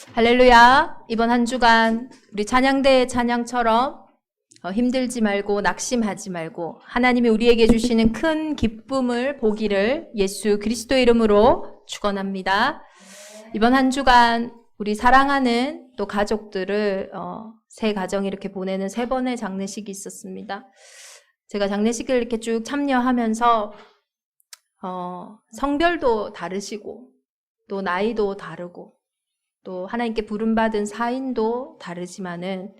할렐루야. 이번 한 주간 우리 찬양대의 찬양처럼 힘들지 말고 낙심하지 말고 하나님이 우리에게 주시는 큰 기쁨을 보기를 예수 그리스도의 이름으로 축원합니다. 이번 한 주간 우리 사랑하는 또 가족들을 새 가정 이렇게 보내는 3번의 장례식이 있었습니다. 제가 장례식을 이렇게 쭉 참여하면서 성별도 다르시고 또 나이도 다르고 또 하나님께 부름받은 사인도 다르지만은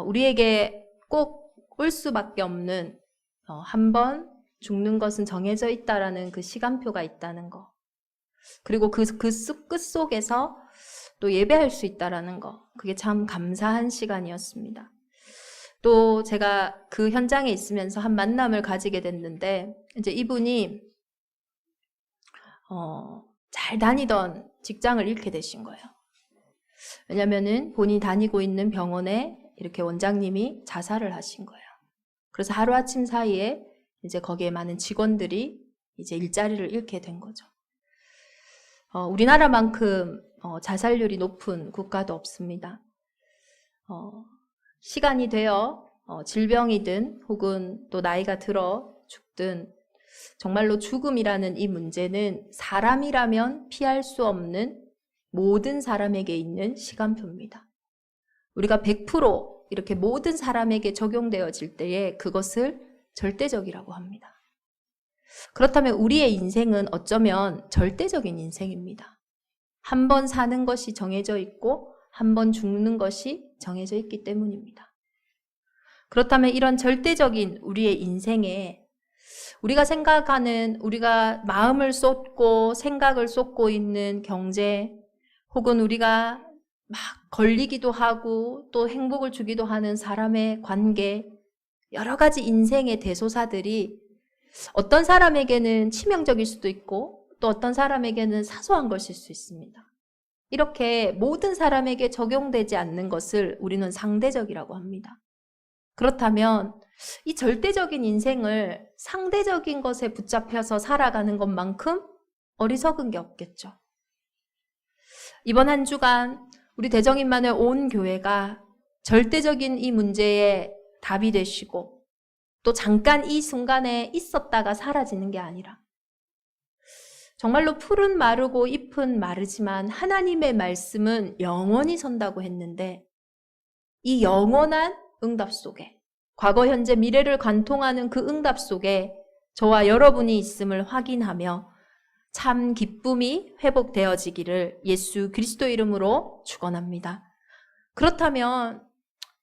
우리에게 꼭 올 수밖에 없는 한 번 죽는 것은 정해져 있다라는 그 시간표가 있다는 거, 그리고 그 끝속에서 또 예배할 수 있다라는 거, 그게 참 감사한 시간이었습니다. 또 제가 그 현장에 있으면서 한 만남을 가지게 됐는데, 이제 이분이 잘 다니던 직장을 잃게 되신 거예요. 왜냐면은 본인이 다니고 있는 병원에 이렇게 원장님이 자살을 하신 거예요. 그래서 하루아침 사이에 이제 거기에 많은 직원들이 이제 일자리를 잃게 된 거죠. 우리나라만큼 자살률이 높은 국가도 없습니다. 시간이 되어 질병이든 혹은 또 나이가 들어 죽든 정말로 죽음이라는 이 문제는 사람이라면 피할 수 없는 모든 사람에게 있는 시간표입니다. 우리가 100% 이렇게 모든 사람에게 적용되어질 때에 그것을 절대적이라고 합니다. 그렇다면 우리의 인생은 어쩌면 절대적인 인생입니다. 한 번 사는 것이 정해져 있고 한 번 죽는 것이 정해져 있기 때문입니다. 그렇다면 이런 절대적인 우리의 인생에 우리가 생각하는, 우리가 마음을 쏟고 생각을 쏟고 있는 경제, 혹은 우리가 막 걸리기도 하고 또 행복을 주기도 하는 사람의 관계, 여러 가지 인생의 대소사들이 어떤 사람에게는 치명적일 수도 있고 또 어떤 사람에게는 사소한 것일 수 있습니다. 이렇게 모든 사람에게 적용되지 않는 것을 우리는 상대적이라고 합니다. 그렇다면 이 절대적인 인생을 상대적인 것에 붙잡혀서 살아가는 것만큼 어리석은 게 없겠죠. 이번 한 주간 우리 대정인만의 온 교회가 절대적인 이 문제에 답이 되시고 또 잠깐 이 순간에 있었다가 사라지는 게 아니라 정말로 풀은 마르고 잎은 마르지만 하나님의 말씀은 영원히 선다고 했는데, 이 영원한 응답 속에, 과거, 현재, 미래를 관통하는 그 응답 속에 저와 여러분이 있음을 확인하며 참 기쁨이 회복되어지기를 예수 그리스도 이름으로 축원합니다. 그렇다면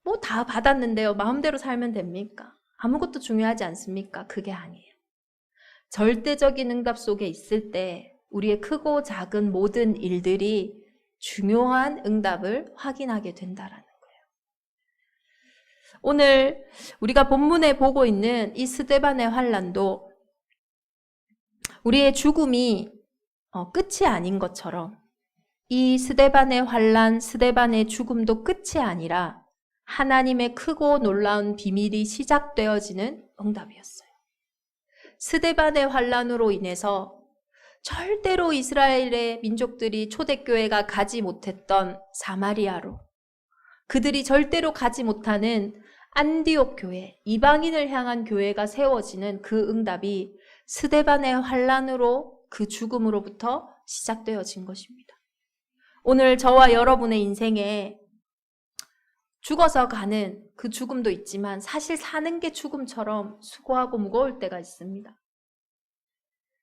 뭐 다 받았는데요, 마음대로 살면 됩니까? 아무것도 중요하지 않습니까? 그게 아니에요. 절대적인 응답 속에 있을 때 우리의 크고 작은 모든 일들이 중요한 응답을 확인하게 된다라는 거예요. 오늘 우리가 본문에 보고 있는 이 스데반의 환난도 우리의 죽음이 끝이 아닌 것처럼 이 스데반의 환난, 스데반의 죽음도 끝이 아니라 하나님의 크고 놀라운 비밀이 시작되어지는 응답이었어요. 스데반의 환난으로 인해서 절대로 이스라엘의 민족들이 초대교회가 가지 못했던 사마리아로, 그들이 절대로 가지 못하는 안디옥 교회, 이방인을 향한 교회가 세워지는 그 응답이 스데반의 환난으로, 그 죽음으로부터 시작되어진 것입니다. 오늘 저와 여러분의 인생에 죽어서 가는 그 죽음도 있지만 사실 사는 게 죽음처럼 수고하고 무거울 때가 있습니다.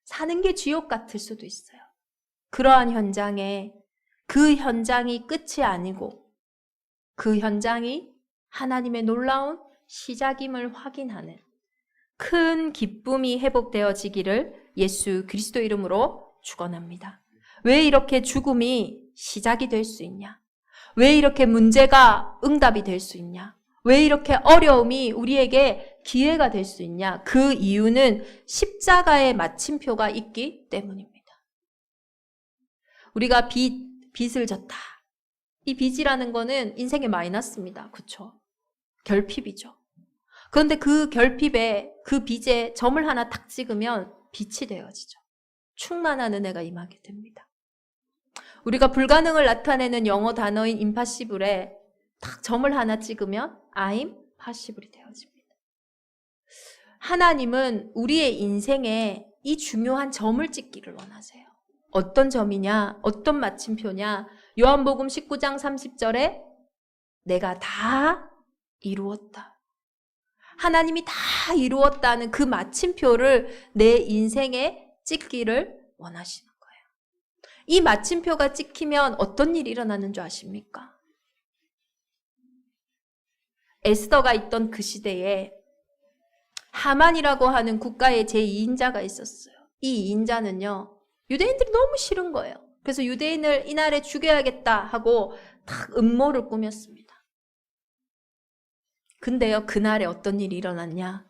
사는 게 지옥 같을 수도 있어요. 그러한 현장에 그 현장이 끝이 아니고 그 현장이 하나님의 놀라운 시작임을 확인하는 큰 기쁨이 회복되어지기를 예수 그리스도 이름으로 축원합니다. 왜 이렇게 죽음이 시작이 될 수 있냐? 왜 이렇게 문제가 응답이 될 수 있냐? 왜 이렇게 어려움이 우리에게 기회가 될 수 있냐? 그 이유는 십자가의 마침표가 있기 때문입니다. 우리가 빚을 졌다. 이 빚이라는 거는 인생의 마이너스입니다. 그렇죠? 결핍이죠. 그런데 그 결핍에, 그 빚에 점을 하나 탁 찍으면 빛이 되어지죠. 충만한 은혜가 임하게 됩니다. 우리가 불가능을 나타내는 영어 단어인 impossible에 딱 점을 하나 찍으면 I'm possible이 되어집니다. 하나님은 우리의 인생에 이 중요한 점을 찍기를 원하세요. 어떤 점이냐? 어떤 마침표냐? 요한복음 19장 30절에 내가 다 이루었다. 하나님이 다 이루었다는 그 마침표를 내 인생에 찍기를 원하시는 거예요. 이 마침표가 찍히면 어떤 일이 일어나는 줄 아십니까? 에스더가 있던 그 시대에 하만이라고 하는 국가의 제2인자가 있었어요. 이 2인자는요, 유대인들이 너무 싫은 거예요. 그래서 유대인을 이날에 죽여야겠다 하고 딱 음모를 꾸몄습니다. 근데요, 그날에 어떤 일이 일어났냐?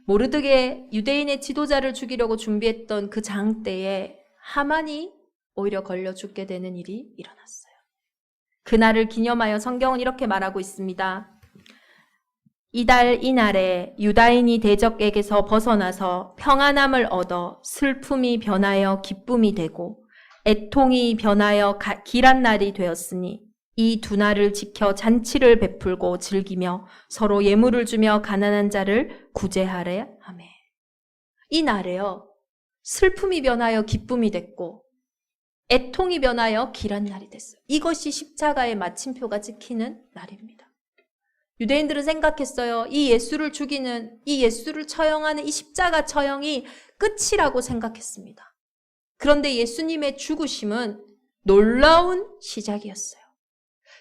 모르드게 유대인의 지도자를 죽이려고 준비했던 그 장때에 하만이 오히려 걸려 죽게 되는 일이 일어났어요. 그날을 기념하여 성경은 이렇게 말하고 있습니다. 이달 이날에 유다인이 대적에게서 벗어나서 평안함을 얻어 슬픔이 변하여 기쁨이 되고 애통이 변하여 길한 날이 되었으니 이 두 날을 지켜 잔치를 베풀고 즐기며 서로 예물을 주며 가난한 자를 구제하래 하매. 이 날에요, 슬픔이 변하여 기쁨이 됐고 애통이 변하여 길한 날이 됐어요. 이것이 십자가의 마침표가 찍히는 날입니다. 유대인들은 생각했어요. 이 예수를 죽이는, 이 예수를 처형하는 이 십자가 처형이 끝이라고 생각했습니다. 그런데 예수님의 죽으심은 놀라운 시작이었어요.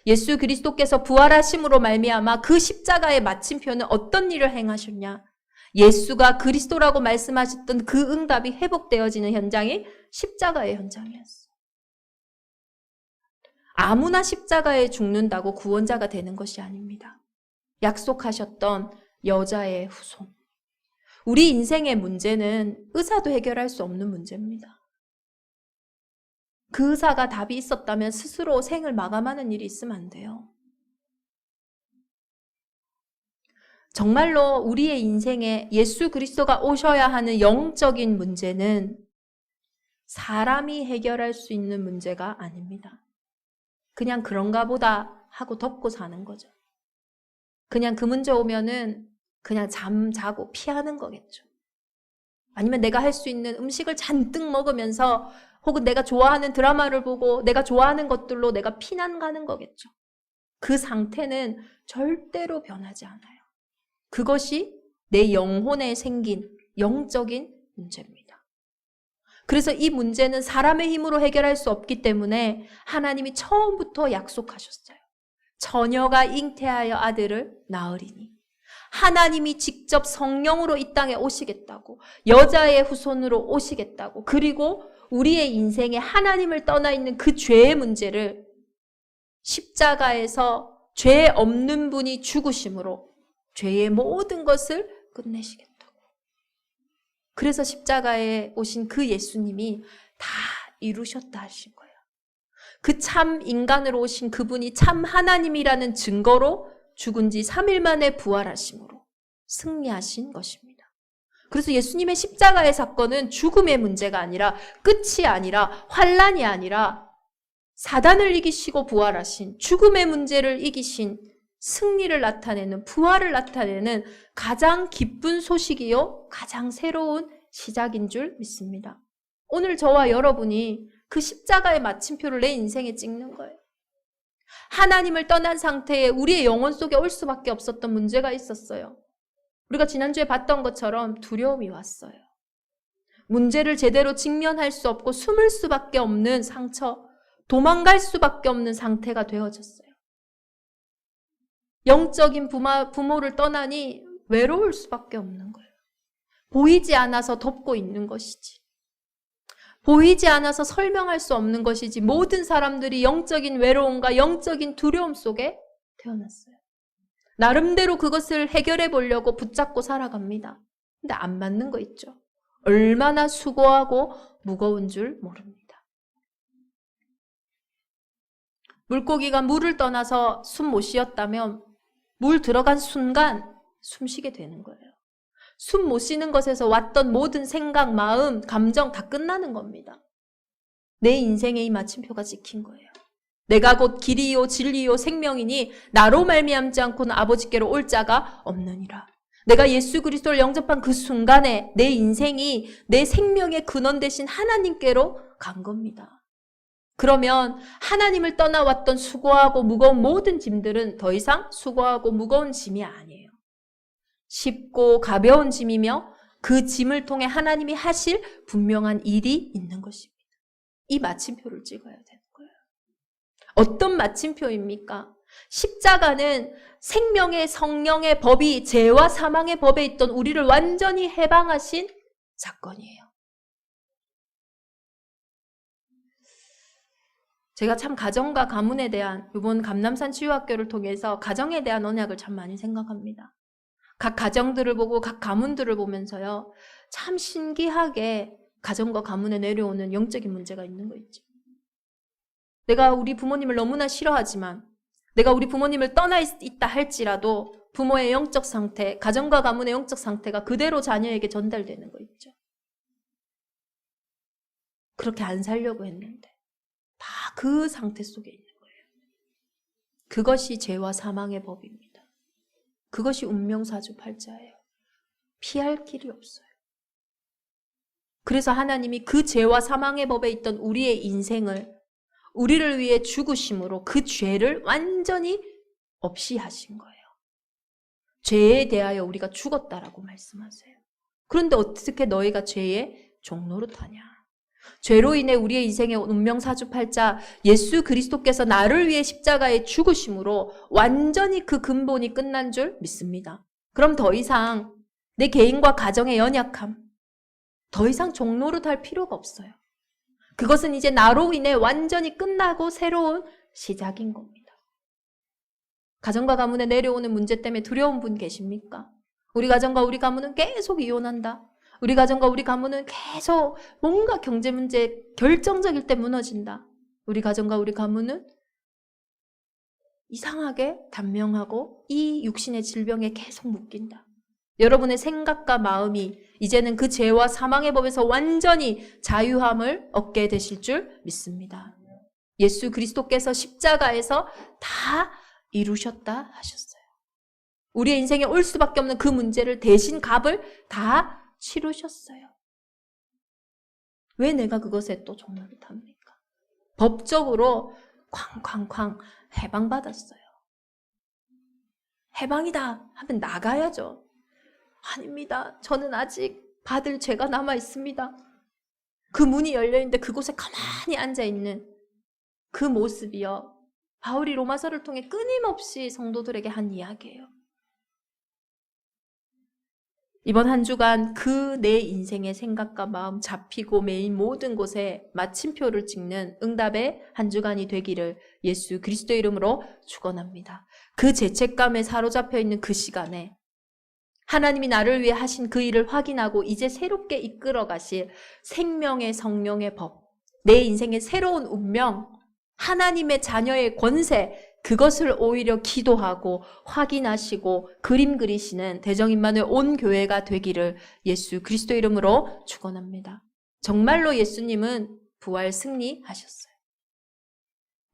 예수 그리스도께서 부활하심으로 말미암아 그 십자가의 마침표는 어떤 일을 행하셨냐? 예수가 그리스도라고 말씀하셨던 그 응답이 회복되어지는 현장이 십자가의 현장이었어요. 아무나 십자가에 죽는다고 구원자가 되는 것이 아닙니다. 약속하셨던 여자의 후손. 우리 인생의 문제는 의사도 해결할 수 없는 문제입니다. 그 의사가 답이 있었다면 스스로 생을 마감하는 일이 있으면 안 돼요. 정말로 우리의 인생에 예수 그리스도가 오셔야 하는 영적인 문제는 사람이 해결할 수 있는 문제가 아닙니다. 그냥 그런가 보다 하고 덮고 사는 거죠. 그냥 그 문제 오면은 그냥 잠자고 피하는 거겠죠. 아니면 내가 할 수 있는 음식을 잔뜩 먹으면서 혹은 내가 좋아하는 드라마를 보고 내가 좋아하는 것들로 내가 피난 가는 거겠죠. 그 상태는 절대로 변하지 않아요. 그것이 내 영혼에 생긴 영적인 문제입니다. 그래서 이 문제는 사람의 힘으로 해결할 수 없기 때문에 하나님이 처음부터 약속하셨어요. 처녀가 잉태하여 아들을 낳으리니. 하나님이 직접 성령으로 이 땅에 오시겠다고, 여자의 후손으로 오시겠다고, 그리고 우리의 인생에 하나님을 떠나 있는 그 죄의 문제를 십자가에서 죄 없는 분이 죽으심으로 죄의 모든 것을 끝내시겠다고. 그래서 십자가에 오신 그 예수님이 다 이루셨다 하신 거예요. 그 참 인간으로 오신 그분이 참 하나님이라는 증거로 죽은 지 3일 만에 부활하심으로 승리하신 것입니다. 그래서 예수님의 십자가의 사건은 죽음의 문제가 아니라, 끝이 아니라, 환난이 아니라 사단을 이기시고 부활하신, 죽음의 문제를 이기신, 승리를 나타내는, 부활을 나타내는 가장 기쁜 소식이요, 가장 새로운 시작인 줄 믿습니다. 오늘 저와 여러분이 그 십자가의 마침표를 내 인생에 찍는 거예요. 하나님을 떠난 상태에 우리의 영혼 속에 올 수밖에 없었던 문제가 있었어요. 우리가 지난주에 봤던 것처럼 두려움이 왔어요. 문제를 제대로 직면할 수 없고 숨을 수밖에 없는 상처, 도망갈 수밖에 없는 상태가 되어졌어요. 영적인 부모를 떠나니 외로울 수밖에 없는 거예요. 보이지 않아서 덮고 있는 것이지, 보이지 않아서 설명할 수 없는 것이지, 모든 사람들이 영적인 외로움과 영적인 두려움 속에 태어났어요. 나름대로 그것을 해결해 보려고 붙잡고 살아갑니다. 근데 안 맞는 거 있죠. 얼마나 수고하고 무거운 줄 모릅니다. 물고기가 물을 떠나서 숨 못 쉬었다면 물 들어간 순간 숨 쉬게 되는 거예요. 숨 못 쉬는 것에서 왔던 모든 생각, 마음, 감정 다 끝나는 겁니다. 내 인생에 이 마침표가 찍힌 거예요. 내가 곧 길이요 진리요 생명이니 나로 말미암지 않고는 아버지께로 올 자가 없느니라. 내가 예수 그리스도를 영접한 그 순간에 내 인생이 내 생명의 근원 되신 하나님께로 간 겁니다. 그러면 하나님을 떠나왔던 수고하고 무거운 모든 짐들은 더 이상 수고하고 무거운 짐이 아니에요. 쉽고 가벼운 짐이며 그 짐을 통해 하나님이 하실 분명한 일이 있는 것입니다. 이 마침표를 찍어야 되는 거예요. 어떤 마침표입니까? 십자가는 생명의 성령의 법이 죄와 사망의 법에 있던 우리를 완전히 해방하신 사건이에요. 제가 참 가정과 가문에 대한 이번 감남산 치유학교를 통해서 가정에 대한 언약을 참 많이 생각합니다. 각 가정들을 보고 각 가문들을 보면서요. 참 신기하게 가정과 가문에 내려오는 영적인 문제가 있는 거 있죠. 내가 우리 부모님을 너무나 싫어하지만 내가 우리 부모님을 떠나 있다 할지라도 부모의 영적 상태, 가정과 가문의 영적 상태가 그대로 자녀에게 전달되는 거 있죠. 그렇게 안 살려고 했는데 다 그 상태 속에 있는 거예요. 그것이 죄와 사망의 법입니다. 그것이 운명사주팔자예요. 피할 길이 없어요. 그래서 하나님이 그 죄와 사망의 법에 있던 우리의 인생을 우리를 위해 죽으심으로 그 죄를 완전히 없이 하신 거예요. 죄에 대하여 우리가 죽었다라고 말씀하세요. 그런데 어떻게 너희가 죄의 종노릇하냐? 죄로 인해 우리의 인생의 운명사주팔자 예수 그리스도께서 나를 위해 십자가에 죽으심으로 완전히 그 근본이 끝난 줄 믿습니다. 그럼 더 이상 내 개인과 가정의 연약함, 더 이상 종노릇할 필요가 없어요. 그것은 이제 나로 인해 완전히 끝나고 새로운 시작인 겁니다. 가정과 가문에 내려오는 문제 때문에 두려운 분 계십니까? 우리 가정과 우리 가문은 계속 이혼한다. 우리 가정과 우리 가문은 계속 뭔가 경제 문제 결정적일 때 무너진다. 우리 가정과 우리 가문은 이상하게 단명하고 이 육신의 질병에 계속 묶인다. 여러분의 생각과 마음이 이제는 그 죄와 사망의 법에서 완전히 자유함을 얻게 되실 줄 믿습니다. 예수 그리스도께서 십자가에서 다 이루셨다 하셨어요. 우리의 인생에 올 수밖에 없는 그 문제를 대신 값을 다 치르셨어요. 왜 내가 그것에 또 종노릇 합니까? 법적으로 쾅쾅쾅 해방받았어요. 해방이다 하면 나가야죠. 아닙니다. 저는 아직 받을 죄가 남아 있습니다. 그 문이 열려있는데 그곳에 가만히 앉아있는 그 모습이요. 바울이 로마서를 통해 끊임없이 성도들에게 한 이야기예요. 이번 한 주간 그 내 인생의 생각과 마음 잡히고 매인 모든 곳에 마침표를 찍는 응답의 한 주간이 되기를 예수 그리스도 이름으로 축원합니다. 그 죄책감에 사로잡혀 있는 그 시간에 하나님이 나를 위해 하신 그 일을 확인하고 이제 새롭게 이끌어 가실 생명의 성령의 법, 내 인생의 새로운 운명, 하나님의 자녀의 권세, 그것을 오히려 기도하고 확인하시고 그림 그리시는 대정임마누엘 온 교회가 되기를 예수 그리스도 이름으로 축원합니다. 정말로 예수님은 부활 승리하셨어요.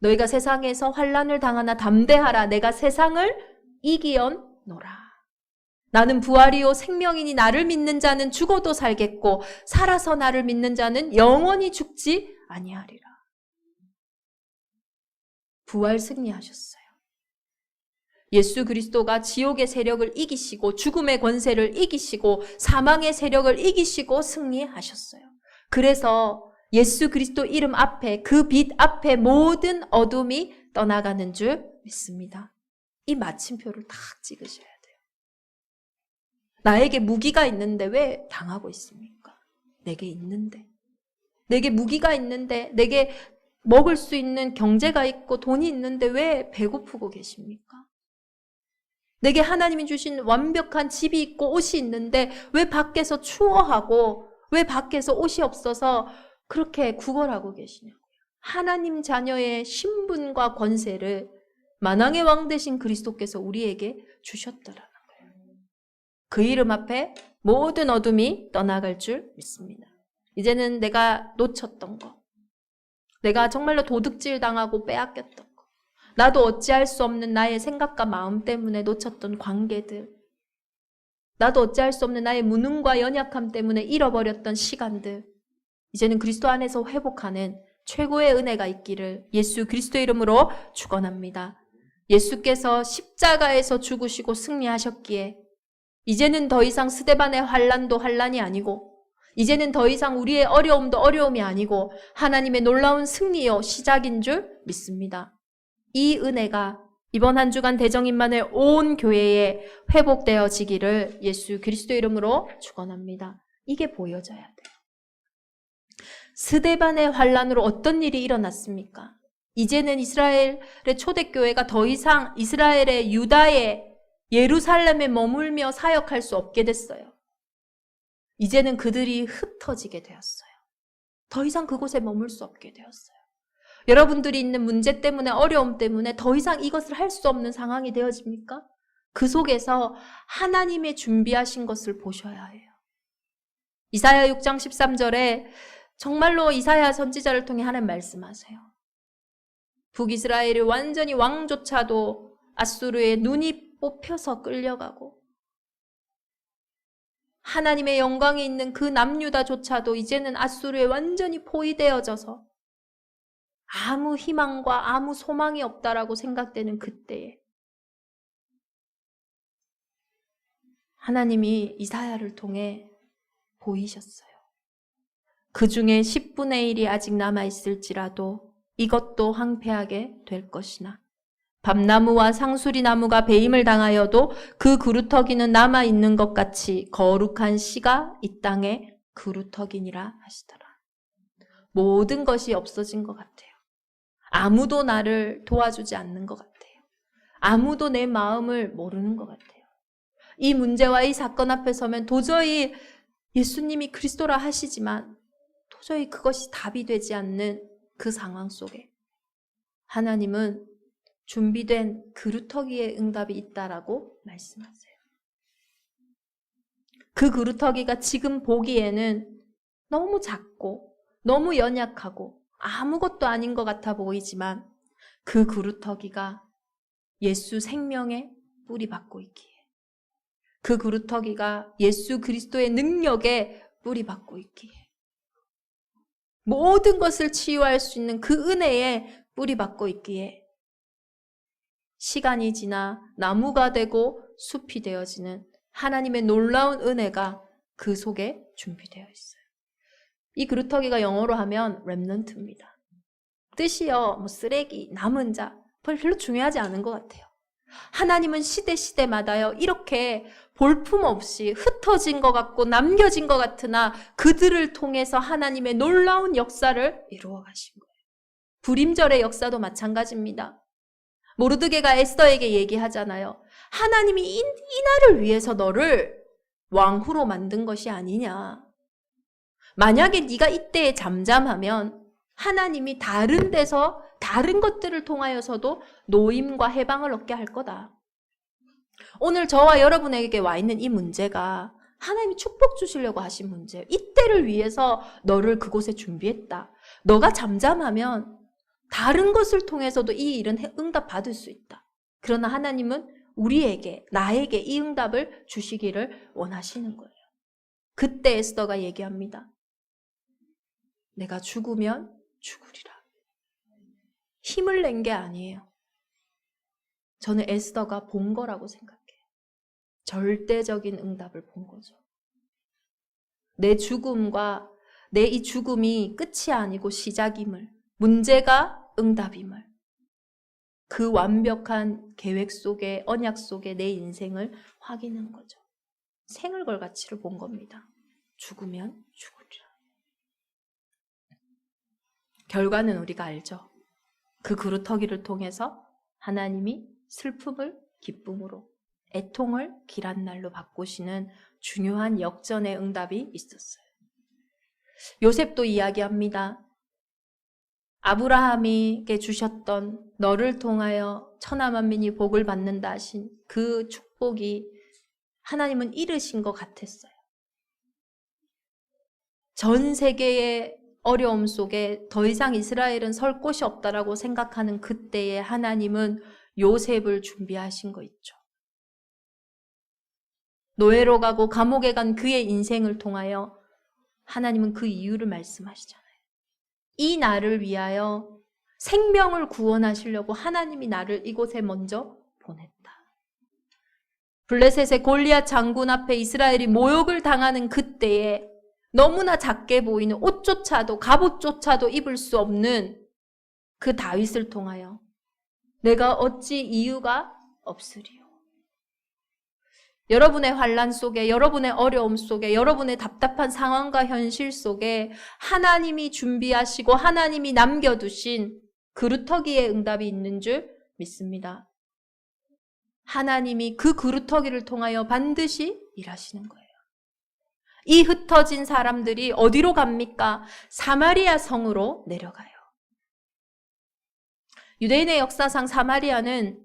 너희가 세상에서 환난을 당하나 담대하라. 내가 세상을 이기었노라. 나는 부활이요 생명이니 나를 믿는 자는 죽어도 살겠고 살아서 나를 믿는 자는 영원히 죽지 아니하리라. 부활 승리하셨어요. 예수 그리스도가 지옥의 세력을 이기시고 죽음의 권세를 이기시고 사망의 세력을 이기시고 승리하셨어요. 그래서 예수 그리스도 이름 앞에 그 빛 앞에 모든 어둠이 떠나가는 줄 믿습니다. 이 마침표를 딱 찍으셔야 돼요. 나에게 무기가 있는데 왜 당하고 있습니까? 내게 있는데. 내게 무기가 있는데 내게 먹을 수 있는 경제가 있고 돈이 있는데 왜 배고프고 계십니까? 내게 하나님이 주신 완벽한 집이 있고 옷이 있는데 왜 밖에서 추워하고 왜 밖에서 옷이 없어서 그렇게 구걸하고 계시냐고요. 하나님 자녀의 신분과 권세를 만왕의 왕 되신 그리스도께서 우리에게 주셨더라는 거예요. 그 이름 앞에 모든 어둠이 떠나갈 줄 믿습니다. 이제는 내가 놓쳤던 거, 내가 정말로 도둑질 당하고 빼앗겼던 거. 나도 어찌할 수 없는 나의 생각과 마음 때문에 놓쳤던 관계들. 나도 어찌할 수 없는 나의 무능과 연약함 때문에 잃어버렸던 시간들. 이제는 그리스도 안에서 회복하는 최고의 은혜가 있기를 예수 그리스도의 이름으로 축원합니다. 예수께서 십자가에서 죽으시고 승리하셨기에 이제는 더 이상 스데반의 환난도 환난이 아니고 이제는 더 이상 우리의 어려움도 어려움이 아니고 하나님의 놀라운 승리요 시작인 줄 믿습니다. 이 은혜가 이번 한 주간 대정임만을 온 교회에 회복되어지기를 예수 그리스도의 이름으로 축원합니다. 이게 보여져야 돼요. 스데반의 환난으로 어떤 일이 일어났습니까? 이제는 이스라엘의 초대교회가 더 이상 이스라엘의 유다의 예루살렘에 머물며 사역할 수 없게 됐어요. 이제는 그들이 흩어지게 되었어요. 더 이상 그곳에 머물 수 없게 되었어요. 여러분들이 있는 문제 때문에 어려움 때문에 더 이상 이것을 할 수 없는 상황이 되어집니까? 그 속에서 하나님의 준비하신 것을 보셔야 해요. 이사야 6장 13절에 정말로 이사야 선지자를 통해 하나님 말씀하세요. 북이스라엘이 완전히 왕조차도 아수르의 눈이 뽑혀서 끌려가고 하나님의 영광이 있는 그 남유다조차도 이제는 아수르에 완전히 포위되어져서 아무 희망과 아무 소망이 없다라고 생각되는 그때에 하나님이 이사야를 통해 보이셨어요. 그 중에 10분의 1이 아직 남아있을지라도 이것도 황폐하게 될 것이나 밤나무와 상수리나무가 배임을 당하여도 그 그루터기는 남아있는 것 같이 거룩한 씨가 이 땅에 그루터기니라 하시더라. 모든 것이 없어진 것 같아요. 아무도 나를 도와주지 않는 것 같아요. 아무도 내 마음을 모르는 것 같아요. 이 문제와 이 사건 앞에 서면 도저히 예수님이 그리스도라 하시지만 도저히 그것이 답이 되지 않는 그 상황 속에 하나님은 준비된 그루터기의 응답이 있다라고 말씀하세요. 그 그루터기가 지금 보기에는 너무 작고 너무 연약하고 아무것도 아닌 것 같아 보이지만 그 그루터기가 예수 생명의 뿌리 받고 있기에 그 그루터기가 예수 그리스도의 능력에 뿌리 받고 있기에 모든 것을 치유할 수 있는 그 은혜에 뿌리 받고 있기에 시간이 지나 나무가 되고 숲이 되어지는 하나님의 놀라운 은혜가 그 속에 준비되어 있어요. 이 그루터기가 영어로 하면 렘넌트입니다. 뜻이요, 쓰레기, 남은 자, 별로 중요하지 않은 것 같아요. 하나님은 시대마다요, 이렇게 볼품없이 흩어진 것 같고 남겨진 것 같으나 그들을 통해서 하나님의 놀라운 역사를 이루어 가신 거예요. 불임절의 역사도 마찬가지입니다. 모르드게가 에스더에게 얘기하잖아요. 하나님이 이 날을 위해서 너를 왕후로 만든 것이 아니냐. 만약에 네가 이때에 잠잠하면 하나님이 다른 데서 다른 것들을 통하여서도 노임과 해방을 얻게 할 거다. 오늘 저와 여러분에게 와 있는 이 문제가 하나님이 축복 주시려고 하신 문제예요. 이때를 위해서 너를 그곳에 준비했다. 너가 잠잠하면 다른 것을 통해서도 이 일은 응답 받을 수 있다. 그러나 하나님은 우리에게, 나에게 이 응답을 주시기를 원하시는 거예요. 그때 에스더가 얘기합니다. 내가 죽으면 죽으리라. 힘을 낸 게 아니에요. 저는 에스더가 본 거라고 생각해요. 절대적인 응답을 본 거죠. 내 죽음과 내 이 죽음이 끝이 아니고 시작임을, 문제가 응답임을, 그 완벽한 계획 속에, 언약 속에 내 인생을 확인한 거죠. 생을 걸 가치를 본 겁니다. 죽으면 죽으리라. 결과는 우리가 알죠. 그 그루터기를 통해서 하나님이 슬픔을 기쁨으로, 애통을 길한 날로 바꾸시는 중요한 역전의 응답이 있었어요. 요셉도 이야기합니다. 아브라함에게 주셨던 너를 통하여 천하 만민이 복을 받는다 하신 그 축복이 하나님은 이르신 것 같았어요. 전 세계의 어려움 속에 더 이상 이스라엘은 설 곳이 없다라고 생각하는 그때에 하나님은 요셉을 준비하신 거 있죠. 노예로 가고 감옥에 간 그의 인생을 통하여 하나님은 그 이유를 말씀하시잖아요. 이 나를 위하여 생명을 구원하시려고 하나님이 나를 이곳에 먼저 보냈다. 블레셋의 골리앗 장군 앞에 이스라엘이 모욕을 당하는 그때에 너무나 작게 보이는 옷조차도 갑옷조차도 입을 수 없는 그 다윗을 통하여 내가 어찌 이유가 없으리요. 여러분의 환난 속에, 여러분의 어려움 속에, 여러분의 답답한 상황과 현실 속에 하나님이 준비하시고 하나님이 남겨두신 그루터기의 응답이 있는 줄 믿습니다. 하나님이 그 그루터기를 통하여 반드시 일하시는 거예요. 이 흩어진 사람들이 어디로 갑니까? 사마리아 성으로 내려가요. 유대인의 역사상 사마리아는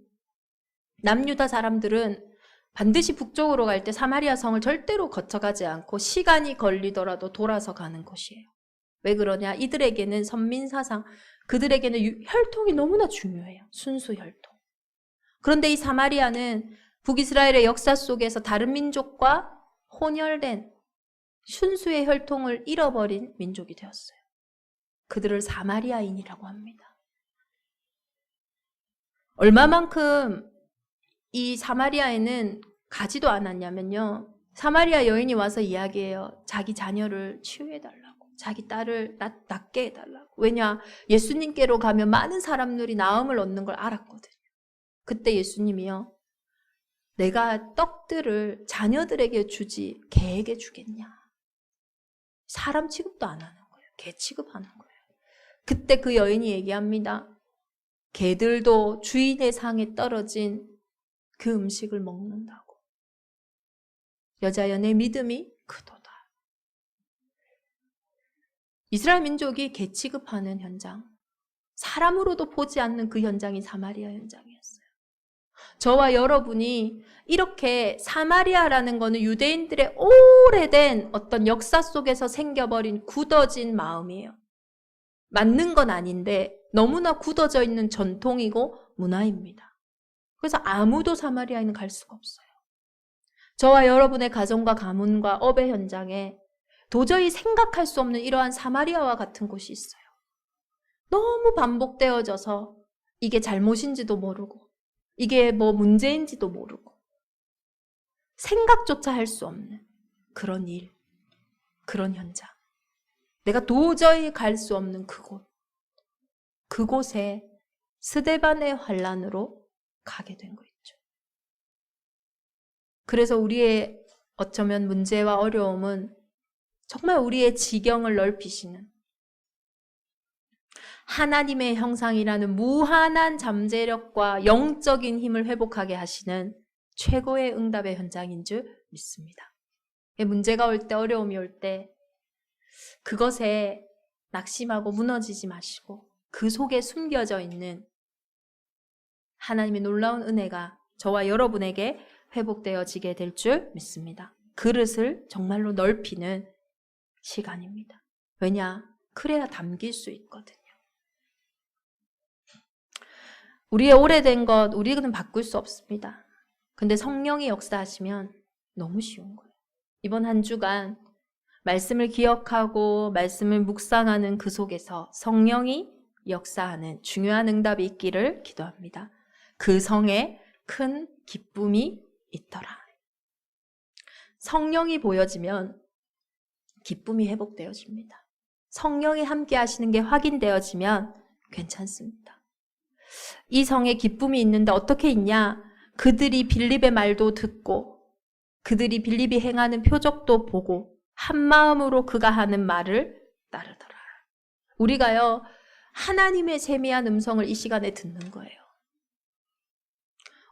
남유다 사람들은 반드시 북쪽으로 갈 때 사마리아 성을 절대로 거쳐가지 않고 시간이 걸리더라도 돌아서 가는 곳이에요. 왜 그러냐? 이들에게는 선민사상, 그들에게는 혈통이 너무나 중요해요. 순수 혈통. 그런데 이 사마리아는 북이스라엘의 역사 속에서 다른 민족과 혼혈된 순수의 혈통을 잃어버린 민족이 되었어요. 그들을 사마리아인이라고 합니다. 얼마만큼 이 사마리아에는 가지도 않았냐면요. 사마리아 여인이 와서 이야기해요. 자기 자녀를 치유해달라고. 자기 딸을 낫게 해달라고. 왜냐? 예수님께로 가면 많은 사람들이 나음을 얻는 걸 알았거든요. 그때 예수님이요. 내가 떡들을 자녀들에게 주지 개에게 주겠냐. 사람 취급도 안 하는 거예요. 개 취급하는 거예요. 그때 그 여인이 얘기합니다. 개들도 주인의 상에 떨어진 그 음식을 먹는다고. 여자여 내 믿음이 크도다. 이스라엘 민족이 개 취급하는 현장, 사람으로도 보지 않는 그 현장이 사마리아 현장이었어요. 저와 여러분이 이렇게 사마리아라는 거는 유대인들의 오래된 어떤 역사 속에서 생겨버린 굳어진 마음이에요. 맞는 건 아닌데 너무나 굳어져 있는 전통이고 문화입니다. 그래서 아무도 사마리아에는 갈 수가 없어요. 저와 여러분의 가정과 가문과 업의 현장에 도저히 생각할 수 없는 이러한 사마리아와 같은 곳이 있어요. 너무 반복되어져서 이게 잘못인지도 모르고 이게 뭐 문제인지도 모르고 생각조차 할 수 없는 그런 일, 그런 현장. 내가 도저히 갈 수 없는 그곳. 그곳에 스데반의 환란으로 가게 된 거 있죠. 그래서 우리의 어쩌면 문제와 어려움은 정말 우리의 지경을 넓히시는 하나님의 형상이라는 무한한 잠재력과 영적인 힘을 회복하게 하시는 최고의 응답의 현장인 줄 믿습니다. 문제가 올 때, 어려움이 올 때 그것에 낙심하고 무너지지 마시고 그 속에 숨겨져 있는 하나님의 놀라운 은혜가 저와 여러분에게 회복되어지게 될 줄 믿습니다. 그릇을 정말로 넓히는 시간입니다. 왜냐? 그래야 담길 수 있거든요. 우리의 오래된 것 우리는 바꿀 수 없습니다. 근데 성령이 역사하시면 너무 쉬운 거예요. 이번 한 주간 말씀을 기억하고 말씀을 묵상하는 그 속에서 성령이 역사하는 중요한 응답이 있기를 기도합니다. 그 성에 큰 기쁨이 있더라. 성령이 보여지면 기쁨이 회복되어집니다. 성령이 함께 하시는 게 확인되어지면 괜찮습니다. 이 성에 기쁨이 있는데 어떻게 있냐? 그들이 빌립의 말도 듣고 그들이 빌립이 행하는 표적도 보고 한 마음으로 그가 하는 말을 따르더라. 우리가요, 하나님의 세미한 음성을 이 시간에 듣는 거예요.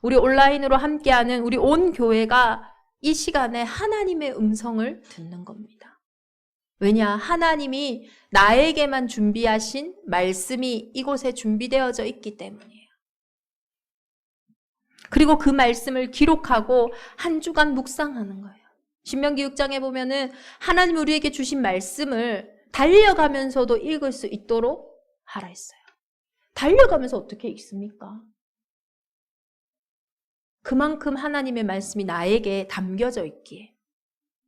우리 온라인으로 함께하는 우리 온 교회가 이 시간에 하나님의 음성을 듣는 겁니다. 왜냐? 하나님이 나에게만 준비하신 말씀이 이곳에 준비되어져 있기 때문이에요. 그리고 그 말씀을 기록하고 한 주간 묵상하는 거예요. 신명기 6장에 보면은 하나님 우리에게 주신 말씀을 달려가면서도 읽을 수 있도록 하라 했어요. 달려가면서 어떻게 읽습니까? 그만큼 하나님의 말씀이 나에게 담겨져 있기에,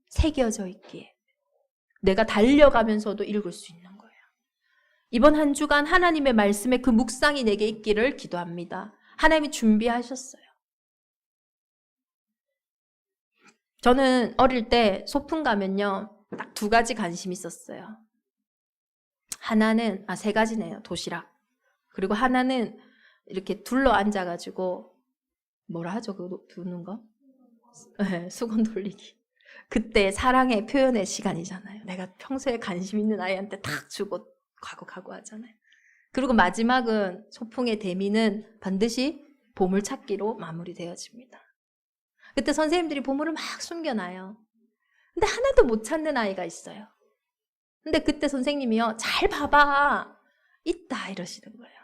새겨져 있기에 내가 달려가면서도 읽을 수 있는 거예요. 이번 한 주간 하나님의 말씀에 그 묵상이 내게 있기를 기도합니다. 하나님이 준비하셨어요. 저는 어릴 때 소풍 가면요, 딱 2가지 관심이 있었어요. 하나는, 3가지네요. 도시락. 그리고 하나는 이렇게 둘러 앉아가지고, 뭐라 하죠? 그거 두는 거? 네, 수건 돌리기. 그때 사랑의 표현의 시간이잖아요. 내가 평소에 관심 있는 아이한테 탁 주고 가고 하잖아요. 그리고 마지막은 소풍의 대미는 반드시 보물찾기로 마무리되어집니다. 그때 선생님들이 보물을 막 숨겨놔요. 근데 하나도 못 찾는 아이가 있어요. 근데 그때 선생님이요, 잘 봐봐. 있다 이러시는 거예요.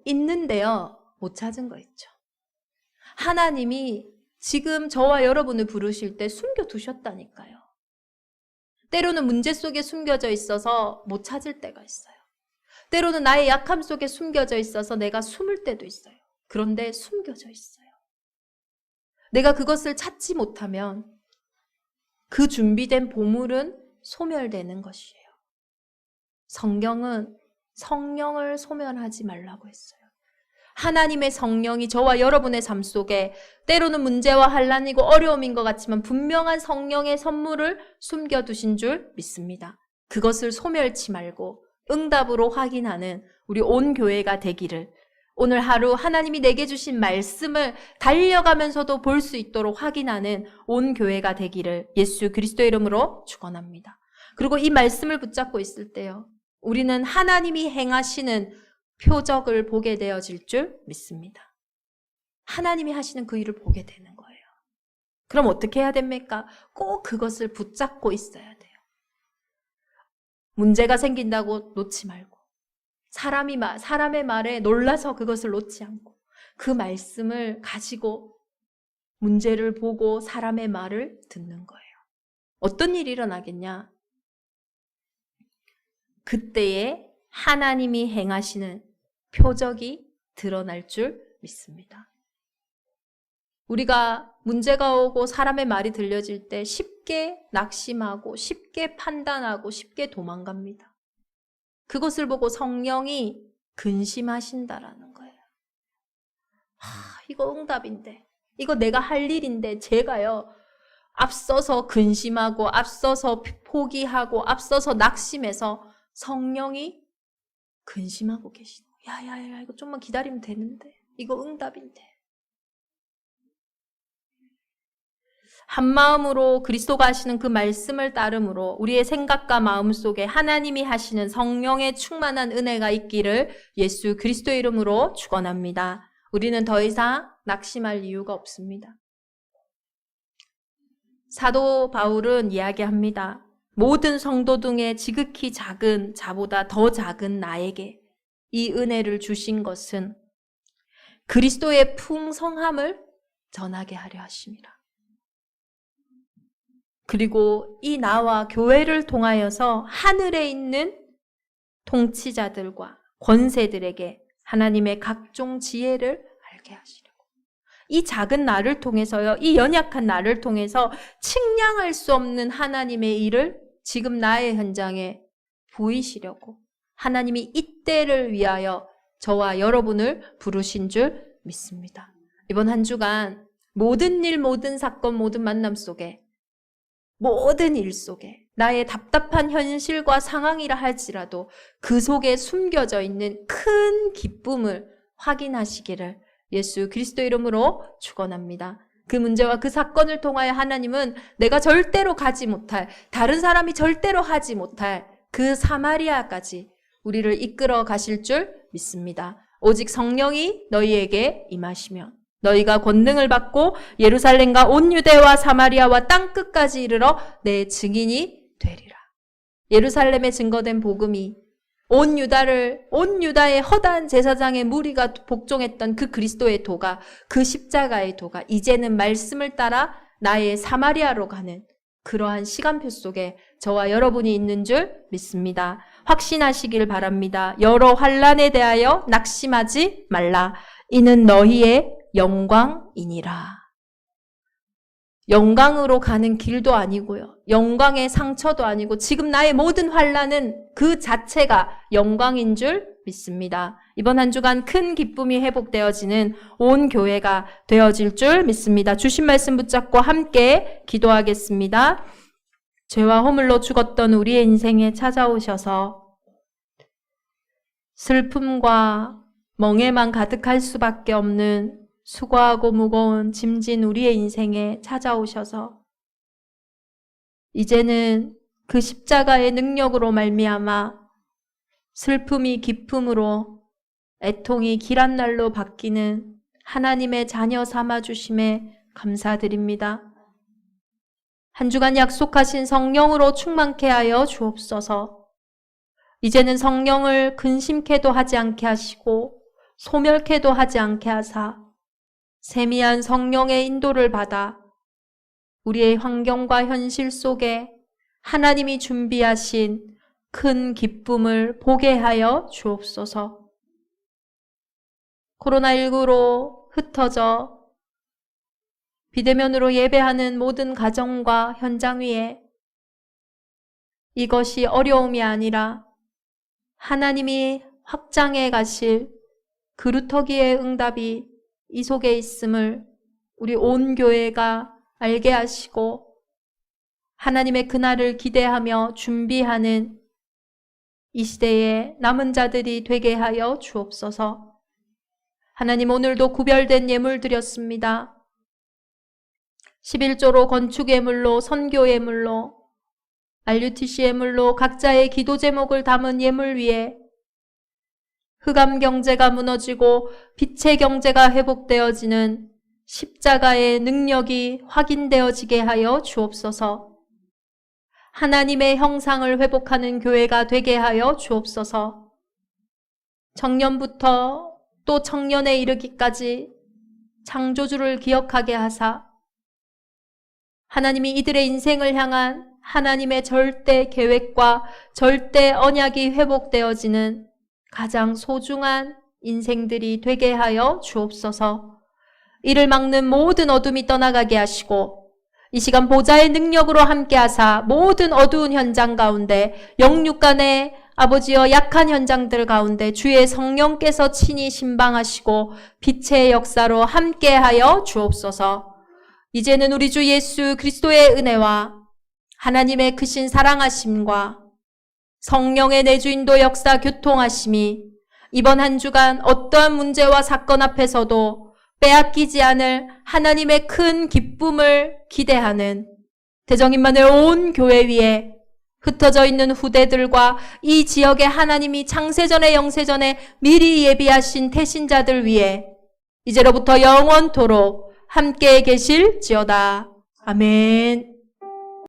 있는데요, 못 찾은 거 있죠. 하나님이 지금 저와 여러분을 부르실 때 숨겨두셨다니까요. 때로는 문제 속에 숨겨져 있어서 못 찾을 때가 있어요. 때로는 나의 약함 속에 숨겨져 있어서 내가 숨을 때도 있어요. 그런데 숨겨져 있어요. 내가 그것을 찾지 못하면 그 준비된 보물은 소멸되는 것이에요. 성경은 성령을 소멸하지 말라고 했어요. 하나님의 성령이 저와 여러분의 삶 속에 때로는 문제와 환난이고 어려움인 것 같지만 분명한 성령의 선물을 숨겨두신 줄 믿습니다. 그것을 소멸치 말고 응답으로 확인하는 우리 온 교회가 되기를, 오늘 하루 하나님이 내게 주신 말씀을 달려가면서도 볼 수 있도록 확인하는 온 교회가 되기를 예수 그리스도의 이름으로 축원합니다. 그리고 이 말씀을 붙잡고 있을 때요, 우리는 하나님이 행하시는 표적을 보게 되어질 줄 믿습니다. 하나님이 하시는 그 일을 보게 되는 거예요. 그럼 어떻게 해야 됩니까? 꼭 그것을 붙잡고 있어야 돼요. 문제가 생긴다고 놓지 말고, 사람의 말에 놀라서 그것을 놓지 않고, 그 말씀을 가지고 문제를 보고 사람의 말을 듣는 거예요. 어떤 일이 일어나겠냐? 그때에 하나님이 행하시는 표적이 드러날 줄 믿습니다. 우리가 문제가 오고 사람의 말이 들려질 때 쉽게 낙심하고 쉽게 판단하고 쉽게 도망갑니다. 그것을 보고 성령이 근심하신다라는 거예요. 이거 응답인데, 이거 내가 할 일인데 제가요 앞서서 근심하고 앞서서 포기하고 앞서서 낙심해서 성령이 근심하고 계시는 거예요. 야야야, 이거 좀만 기다리면 되는데, 이거 응답인데. 한 마음으로 그리스도가 하시는 그 말씀을 따름으로 우리의 생각과 마음 속에 하나님이 하시는 성령의 충만한 은혜가 있기를 예수 그리스도의 이름으로 축원합니다. 우리는 더 이상 낙심할 이유가 없습니다. 사도 바울은 이야기합니다. 모든 성도 중에 지극히 작은 자보다 더 작은 나에게 이 은혜를 주신 것은 그리스도의 풍성함을 전하게 하려 하심이라. 그리고 이 나와 교회를 통하여서 하늘에 있는 통치자들과 권세들에게 하나님의 각종 지혜를 알게 하시려고. 이 작은 나를 통해서요, 이 연약한 나를 통해서 측량할 수 없는 하나님의 일을 지금 나의 현장에 보이시려고 하나님이 이때를 위하여 저와 여러분을 부르신 줄 믿습니다. 이번 한 주간 모든 일, 모든 사건, 모든 만남 속에, 모든 일 속에 나의 답답한 현실과 상황이라 할지라도 그 속에 숨겨져 있는 큰 기쁨을 확인하시기를 예수 그리스도 이름으로 축원합니다. 그 문제와 그 사건을 통하여 하나님은 내가 절대로 가지 못할, 다른 사람이 절대로 하지 못할 그 사마리아까지 우리를 이끌어 가실 줄 믿습니다. 오직 성령이 너희에게 임하시면 너희가 권능을 받고 예루살렘과 온 유대와 사마리아와 땅끝까지 이르러 내 증인이 되리라. 예루살렘에 증거된 복음이 온 유다의 허다한 제사장의 무리가 복종했던 그 그리스도의 도가, 그 십자가의 도가 이제는 말씀을 따라 나의 사마리아로 가는 그러한 시간표 속에 저와 여러분이 있는 줄 믿습니다. 확신하시길 바랍니다. 여러 환난에 대하여 낙심하지 말라. 이는 너희의 영광이니라. 영광으로 가는 길도 아니고요. 영광의 상처도 아니고 지금 나의 모든 환난은 그 자체가 영광인 줄 믿습니다. 이번 한 주간 큰 기쁨이 회복되어지는 온 교회가 되어질 줄 믿습니다. 주신 말씀 붙잡고 함께 기도하겠습니다. 죄와 허물로 죽었던 우리의 인생에 찾아오셔서 슬픔과 멍에만 가득할 수밖에 없는 수고하고 무거운 짐진 우리의 인생에 찾아오셔서 이제는 그 십자가의 능력으로 말미암아 슬픔이 기쁨으로 애통이 길한 날로 바뀌는 하나님의 자녀 삼아주심에 감사드립니다. 한 주간 약속하신 성령으로 충만케 하여 주옵소서. 이제는 성령을 근심케도 하지 않게 하시고 소멸케도 하지 않게 하사 세미한 성령의 인도를 받아 우리의 환경과 현실 속에 하나님이 준비하신 큰 기쁨을 보게 하여 주옵소서. 코로나19로 흩어져 비대면으로 예배하는 모든 가정과 현장 위에 이것이 어려움이 아니라 하나님이 확장해 가실 그루터기의 응답이 이 속에 있음을 우리 온 교회가 알게 하시고 하나님의 그날을 기대하며 준비하는 이 시대의 남은 자들이 되게 하여 주옵소서. 하나님, 오늘도 구별된 예물 드렸습니다. 11조로 건축 예물로, 선교 예물로, RUTC 예물로 각자의 기도 제목을 담은 예물 위에 흑암 경제가 무너지고 빛의 경제가 회복되어지는 십자가의 능력이 확인되어지게 하여 주옵소서. 하나님의 형상을 회복하는 교회가 되게 하여 주옵소서. 청년부터 또 청년에 이르기까지 창조주를 기억하게 하사 하나님이 이들의 인생을 향한 하나님의 절대 계획과 절대 언약이 회복되어지는 가장 소중한 인생들이 되게 하여 주옵소서. 이를 막는 모든 어둠이 떠나가게 하시고 이 시간 보좌의 능력으로 함께 하사 모든 어두운 현장 가운데 영육 간의 아버지여 약한 현장들 가운데 주의 성령께서 친히 신방하시고 빛의 역사로 함께하여 주옵소서. 이제는 우리 주 예수 그리스도의 은혜와 하나님의 크신 사랑하심과 성령의 내주인도 역사 교통하심이 이번 한 주간 어떠한 문제와 사건 앞에서도 빼앗기지 않을 하나님의 큰 기쁨을 기대하는 대정인만의 온 교회 위에 흩어져 있는 후대들과 이 지역의 하나님이 창세전에 영세전에 미리 예비하신 태신자들 위에 이제로부터 영원토록 함께 계실지어다. 아멘.